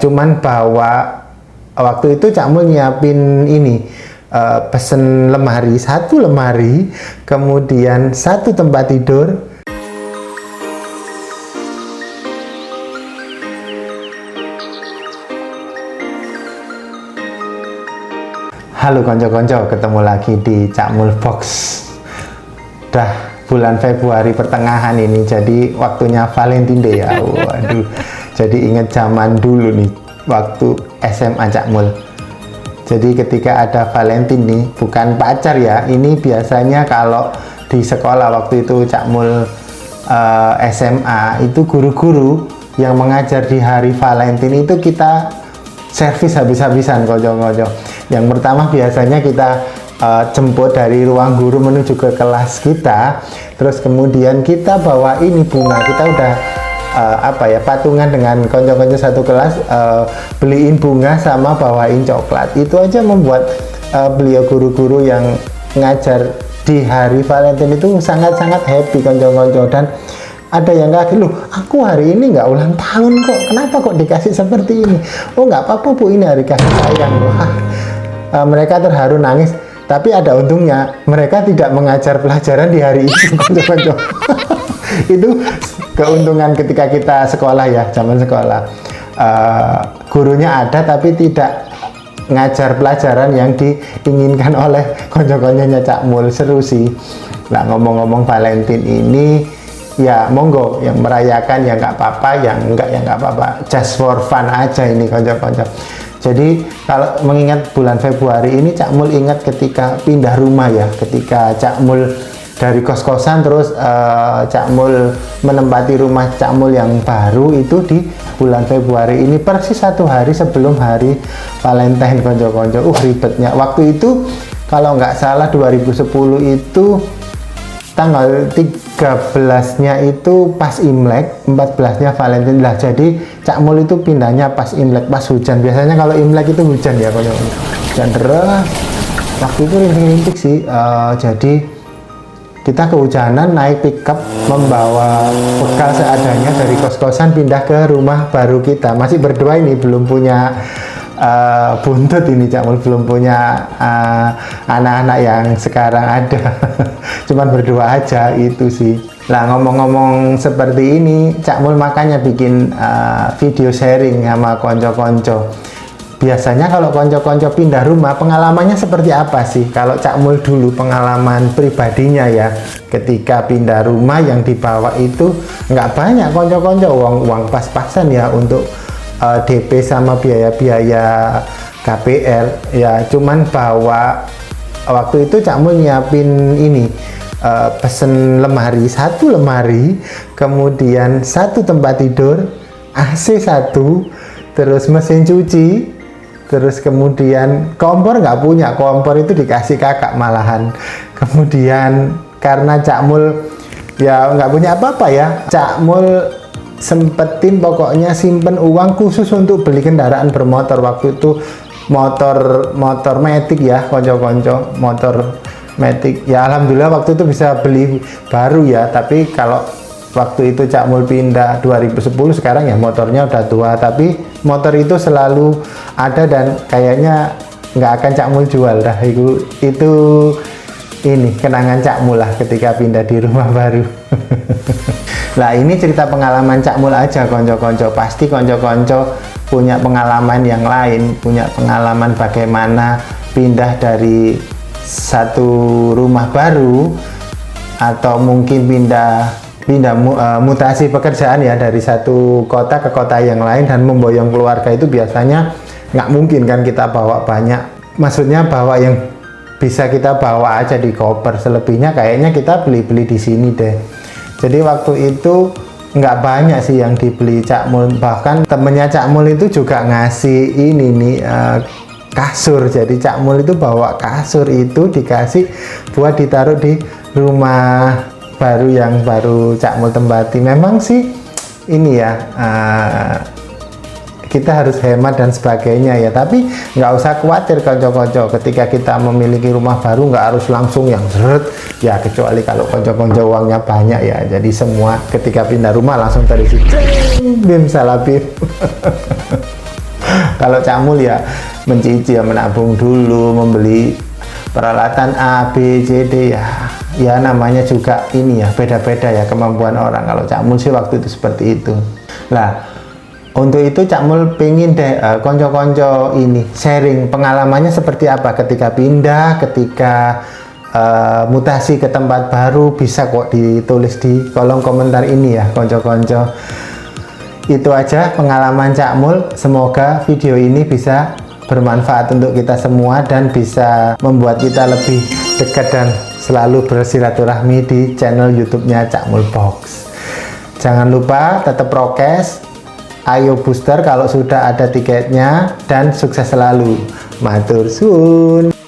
Cuman bawa waktu itu Cak Mul nyiapin ini, pesen lemari, satu lemari, kemudian satu tempat tidur. Halo konco-konco, ketemu lagi di Cak Mul Box. Udah bulan Februari pertengahan ini, jadi waktunya Valentine Day ya. Waduh, jadi inget zaman dulu nih, waktu SMA Cak Mul. Jadi ketika ada Valentine nih, bukan pacar ya, ini biasanya kalau di sekolah waktu itu Cak Mul SMA, itu guru-guru yang mengajar di hari Valentine itu kita servis habis-habisan konco-konco. Yang pertama biasanya kita jemput dari ruang guru menuju ke kelas kita, terus kemudian kita bawa ini bunga. Kita udah patungan dengan konco-konco satu kelas, beliin bunga sama bawain coklat. Itu aja membuat beliau guru-guru yang ngajar di hari Valentine itu sangat-sangat happy konco-konco. Dan ada yang kaget, loh aku hari ini nggak ulang tahun kok, kenapa kok dikasih seperti ini? Oh nggak apa-apa bu, ini hari kasih sayang. Wah, mereka terharu nangis. Tapi ada untungnya, mereka tidak mengajar pelajaran di hari itu konco-konco. Itu keuntungan ketika kita sekolah ya, zaman sekolah, gurunya ada tapi tidak ngajar pelajaran yang diinginkan oleh konco-konconya Cak Mul. Seru sih. Nah, ngomong-ngomong Valentine ini, ya monggo yang merayakan ya nggak apa-apa, yang enggak ya nggak apa-apa, just for fun aja ini konco-konco. Jadi kalau mengingat bulan Februari ini, Cak Mul ingat ketika pindah rumah ya, ketika Cak Mul dari kos-kosan terus Cak Mul menempati rumah Cak Mul yang baru itu di bulan Februari ini, persis satu hari sebelum hari Valentine konco-konco. Ribetnya waktu itu kalau nggak salah 2010 itu tanggal 13-nya itu pas Imlek, 14-nya Valentine lah. Jadi Cak Mul itu pindahnya pas Imlek, pas hujan. Biasanya kalau Imlek itu hujan ya, hujan deras. Waktu itu rintik-rintik sih. Jadi kita kehujanan, naik pickup membawa bekal seadanya dari kos-kosan pindah ke rumah baru kita. Masih berdua ini, belum punya buntut ini Cak Mul, belum punya anak-anak yang sekarang ada. Cuman berdua aja itu sih. Nah ngomong-ngomong seperti ini, Cak Mul makanya bikin video sharing sama konco-konco. Biasanya kalau konco-konco pindah rumah, pengalamannya seperti apa sih? Kalau Cak Mul dulu pengalaman pribadinya ya, ketika pindah rumah yang dibawa itu nggak banyak konco-konco, uang pas-pasan ya untuk DP sama biaya-biaya KPR ya. Cuman bawa waktu itu Cak Mul nyiapin ini, pesen lemari, satu lemari, kemudian satu tempat tidur, AC satu, terus mesin cuci, terus kemudian kompor nggak punya, kompor itu dikasih kakak malahan. Kemudian karena Cak Mul ya nggak punya apa-apa ya, Cak Mul sempetin pokoknya simpen uang khusus untuk beli kendaraan bermotor. Waktu itu motor Matic ya konco-konco, motor Matic ya. Alhamdulillah waktu itu bisa beli baru ya, tapi kalau waktu itu Cak Mul pindah 2010, sekarang ya motornya udah tua, tapi motor itu selalu ada dan kayaknya nggak akan Cak Mul jual dah. Itu ini kenangan Cak Mul lah ketika pindah di rumah baru. Nah ini cerita pengalaman Cak Mul aja konco-konco. Pasti konco-konco punya pengalaman yang lain, punya pengalaman bagaimana pindah dari satu rumah baru, atau mungkin pindah mutasi pekerjaan ya, dari satu kota ke kota yang lain dan memboyong keluarga. Itu biasanya nggak mungkin kan kita bawa banyak, maksudnya bawa yang bisa kita bawa aja di koper, selebihnya kayaknya kita beli-beli di sini deh. Jadi waktu itu nggak banyak sih yang dibeli Cak Mul, bahkan temennya Cak Mul itu juga ngasih ini nih, kasur. Jadi Cak Mul itu bawa kasur itu dikasih buat ditaruh di rumah baru yang baru Cak Mul tempati. Memang sih ini ya, kita harus hemat dan sebagainya ya, tapi nggak usah khawatir konco-konco, ketika kita memiliki rumah baru nggak harus langsung yang seret ya, kecuali kalau konco-konco uangnya banyak ya. Jadi semua ketika pindah rumah langsung terisi bim salabim. Kalau Cak Mul ya mencicil, menabung dulu, membeli peralatan A, B, C, D ya namanya juga ini ya beda-beda ya kemampuan orang. Kalau Cak Mul sih waktu itu seperti itu. Nah, untuk itu Cak Mul pengen deh konco-konco ini sharing pengalamannya seperti apa ketika pindah, ketika mutasi ke tempat baru. Bisa kok ditulis di kolom komentar ini ya konco-konco. Itu aja pengalaman Cak Mul. Semoga video ini bisa bermanfaat untuk kita semua dan bisa membuat kita lebih dekat dan selalu bersilaturahmi di channel YouTube-nya Cak Mul Box. Jangan lupa tetap prokes, ayo booster kalau sudah ada tiketnya, dan sukses selalu. Matur suwun.